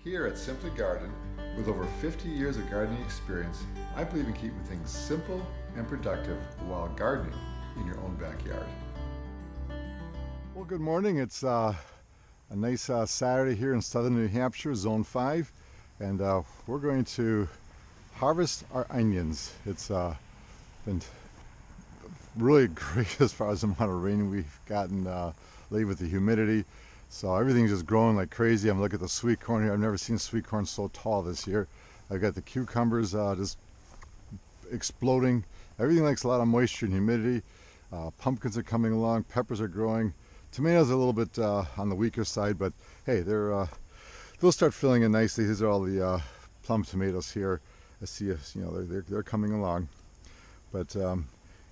Here at Simply Garden, with over 50 years of gardening experience, I believe in keeping things simple and productive while gardening in your own backyard. Well, good morning. It's a nice Saturday here in southern New Hampshire, Zone 5, and we're going to harvest our onions. It's been really great as far as the amount of rain we've gotten lately with the humidity. So everything's just growing like crazy. I'm looking at the sweet corn here. I've never seen sweet corn so tall this year. I've got the cucumbers just exploding. Everything likes a lot of moisture and humidity. Pumpkins are coming along. Peppers are growing. Tomatoes are a little bit on the weaker side, but hey, they'll start filling in nicely. These are all the plum tomatoes here. I see, they're coming along. But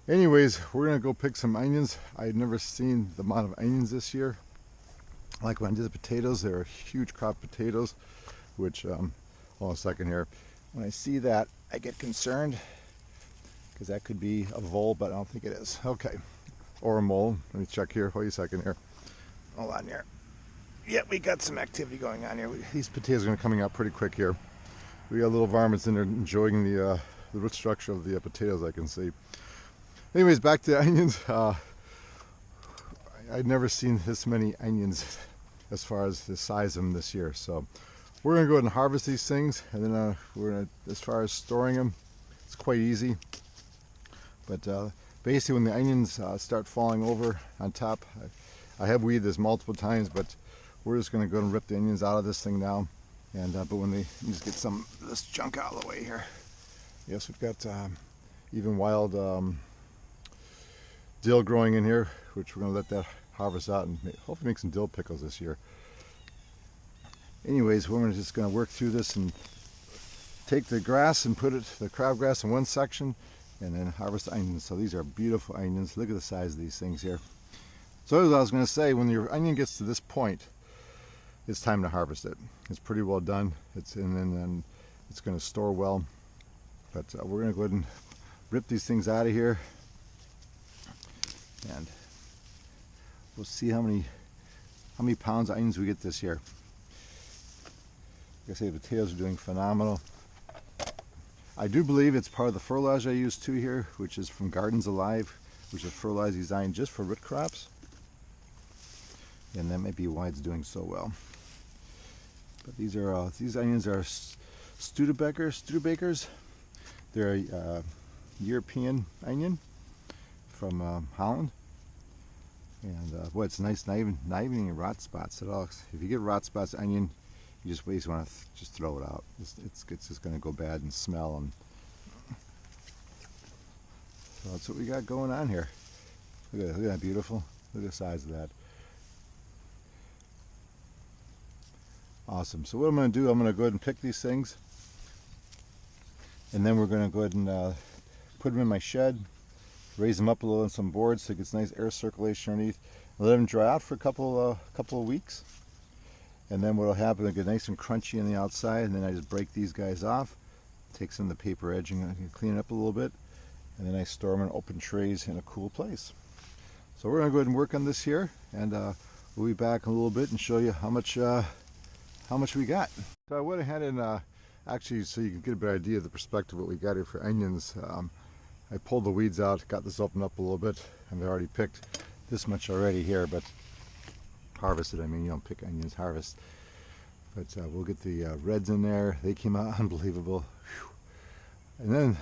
anyways, we're gonna go pick some onions. I've never seen the amount of onions this year. Like when I did the potatoes, they're a huge crop of potatoes, which, hold on a second here. When I see that, I get concerned because that could be a vole, but I don't think it is. Okay, or a mole. Let me check here. Wait a second here. Hold on here. Yeah, we got some activity going on here. These potatoes are going to coming out pretty quick here. We got little varmints in there enjoying the root structure of the potatoes, I can see. Anyways, back to the onions. I'd never seen this many onions as far as the size of them this year. So we're going to go ahead and harvest these things, and then we're going to, as far as storing them, it's quite easy. But basically when the onions start falling over on top, I have weeded this multiple times, but we're just going to go and rip the onions out of this thing now. And but when they just get some of this junk out of the way here. Yes, we've got even wild dill growing in here, which we're going to let that harvest out and hopefully make some dill pickles this year. Anyways, we're just going to work through this and take the grass and put the crabgrass in one section and then harvest the onions. So these are beautiful onions. Look at the size of these things here. So as I was going to say, when your onion gets to this point, it's time to harvest it. It's pretty well done. And then it's going to store well. But we're going to go ahead and rip these things out of here. And we'll see how many pounds of onions we get this year. Like I say, the potatoes are doing phenomenal. I do believe it's part of the fertilizer I use too here, which is from Gardens Alive, which is fertilizer designed just for root crops. And that might be why it's doing so well. But these onions are Studebakers. They're a European onion from Holland. And boy, it's nice, not even any rot spots at all. If you get rot spots onion, you just want to just throw it out. It's just going to go bad and smell. And so that's what we got going on here. Look at that, beautiful. Look at the size of that. Awesome. So what I'm going to do, I'm going to go ahead and pick these things, and then we're going to go ahead and put them in my shed, raise them up a little on some boards so it gets nice air circulation underneath, and let them dry out for a couple of weeks. And then what will happen, they'll get nice and crunchy on the outside, and then I just break these guys off, take some of the paper edging and clean it up a little bit, and then I store them in open trays in a cool place. So we're going to go ahead and work on this here, and we'll be back in a little bit and show you how much we got. So I went ahead and actually, so you can get a better idea of the perspective of what we got here for onions, I pulled the weeds out, got this opened up a little bit, and I already picked this much already here, but harvested, I mean, you don't pick onions, harvest. But we'll get the reds in there. They came out unbelievable. Whew. And then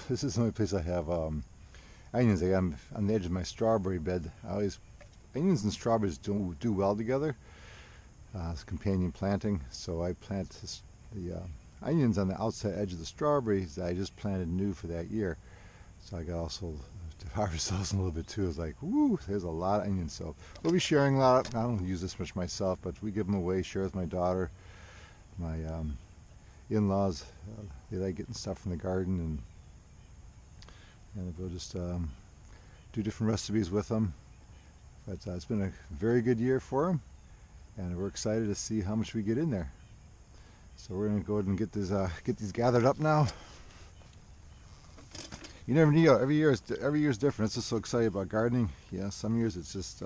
this is the only place I have onions. I'm on the edge of my strawberry bed. Onions and strawberries do well together. It's companion planting, so I plant the onions on the outside edge of the strawberries that I just planted new for that year. So I got also to harvest those a little bit too. It's like, woo, there's a lot of onions. So we'll be sharing a lot. I don't use this much myself, but we give them away, share with my daughter. My in-laws, they like getting stuff from the garden, and we'll just do different recipes with them. But it's been a very good year for them, and we're excited to see how much we get in there. So we're going to go ahead and get these gathered up now. You never know. Every year is different. It's just so excited about gardening. Yeah, some years it's just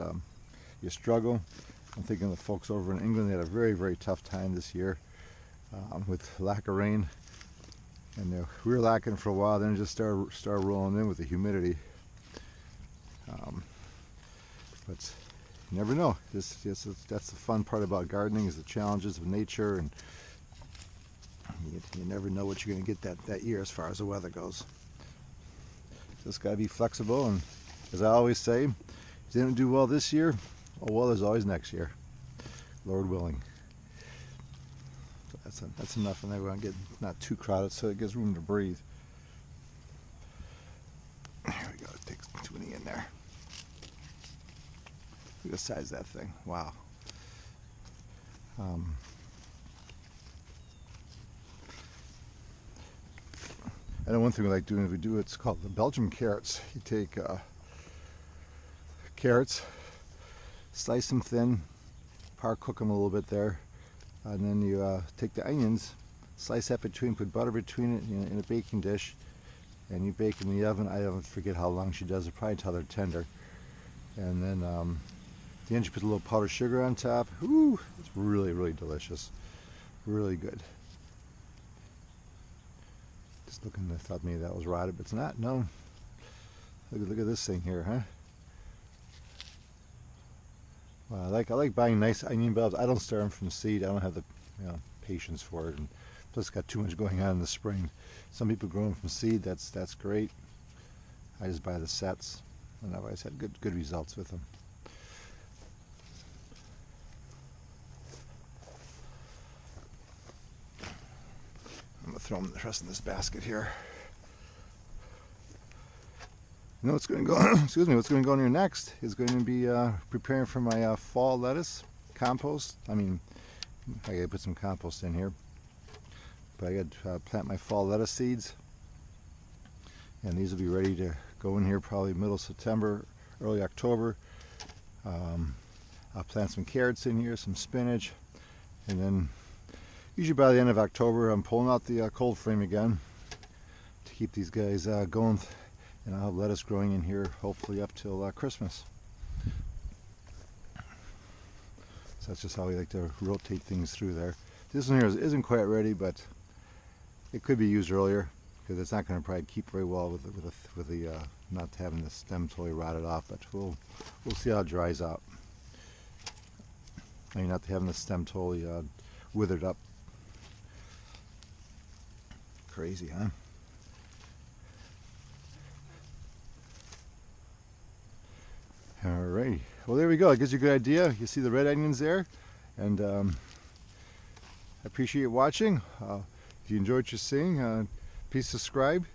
you struggle. I'm thinking of the folks over in England. They had a very, very tough time this year. with lack of rain. And we were lacking for a while, then it just started rolling in with the humidity. But you never know. That's the fun part about gardening, is the challenges of nature, and you never know what you're going to get that year as far as the weather goes. Just got to be flexible, and as I always say, if you didn't do well this year, oh well, there's always next year, Lord willing. So that's enough, and I want to get not too crowded so it gives room to breathe. There we go. Take too many in there. Look at the size of that thing. Wow. I know one thing we like doing is it's called the Belgian carrots. You take carrots, slice them thin, par cook them a little bit there, and then you take the onions, slice that between, put butter between it in a baking dish, and you bake in the oven. I don't forget how long she does it, probably until they're tender. And then at the end you put a little powdered sugar on top. Ooh, it's really, really delicious. Really good. Just looking, I thought maybe that was rotted, but it's not. No. Look at this thing here, huh? Well, I like buying nice onion bulbs. I don't start them from seed. I don't have the patience for it, and plus it's got too much going on in the spring. Some people grow them from seed. That's great. I just buy the sets, and I've always had good results with them. I'm gonna throw them the rest in this basket here. You know what's going to go? Excuse me. What's going to go in here next is going to be preparing for my fall lettuce compost. I mean, I got to put some compost in here, but I got to plant my fall lettuce seeds, and these will be ready to go in here probably middle September, early October. I'll plant some carrots in here, some spinach, and then usually by the end of October I'm pulling out the cold frame again to keep these guys going. And I'll have lettuce growing in here hopefully up till Christmas. So that's just how we like to rotate things through there. This one here isn't quite ready, but it could be used earlier because it's not going to probably keep very well with the not having the stem totally rotted off. But we'll see how it dries out. I mean, not having the stem totally withered up. Crazy, huh? Alrighty, well there we go. It gives you a good idea. You see the red onions there, and I appreciate you watching. If you enjoyed what you're seeing, please subscribe,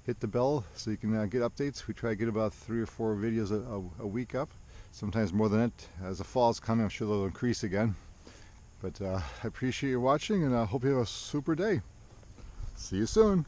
hit the bell so you can get updates. We try to get about 3 or 4 videos a week up, sometimes more than it. As the fall's coming, I'm sure they'll increase again. But I appreciate you watching, and I hope you have a super day. See you soon.